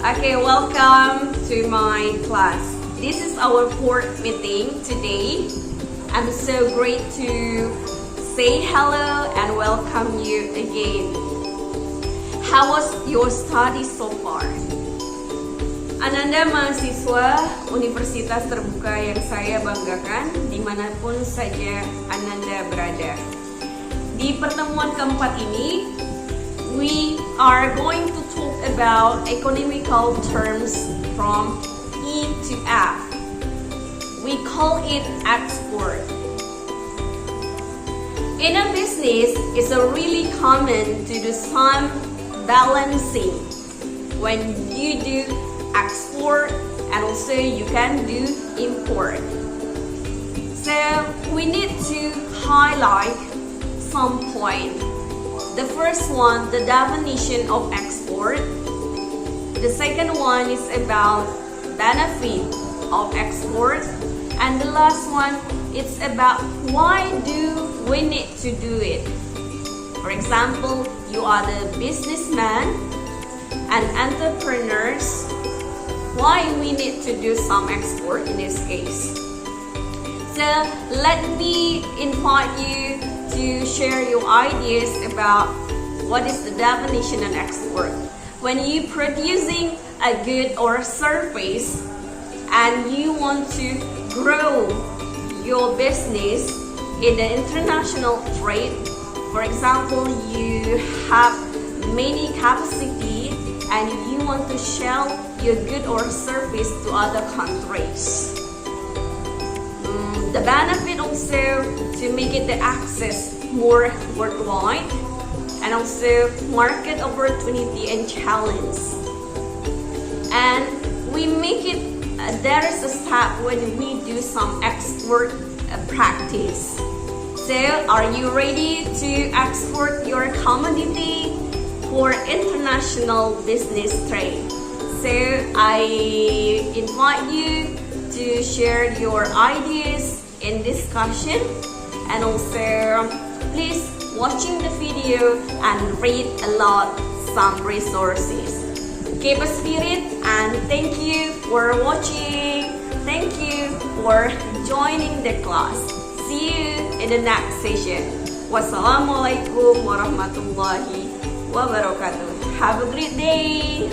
Okay, welcome to my class. This is our fourth meeting today. I'm so great to say hello and welcome you again. How was your study so far? Ananda mahasiswa Universitas Terbuka yang saya banggakan dimanapun saja Ananda berada. Di pertemuan keempat ini, we are going to talk about economical terms from E to F. We call it export. In a business, it's really common to do some balancing when you do export and also you can do import. So we need to highlight some point. The first one, the definition of export. The second one is about benefit of export. And the last one, it's about why do we need to do it. For example, you are the businessman and entrepreneurs. Why we need to do some export in this case. So let me invite you to share your ideas about what is the definition of export. When you producing a good or a service and you want to grow your business in the international trade, for example, you have many capacity and you want to sell your good or service to other countries. The benefit also to make it the access more worldwide and also market opportunity and challenge. And we make it, there is a step when we do some export practice. So are you ready to export your commodity for international business trade? So I invite you to share your ideas in discussion and also please watching the video and read a lot some resources. Keep a spirit and thank you for watching. Thank you for joining the class. See you in the next session. Wassalamualaikum warahmatullahi wabarakatuh. Have a great day.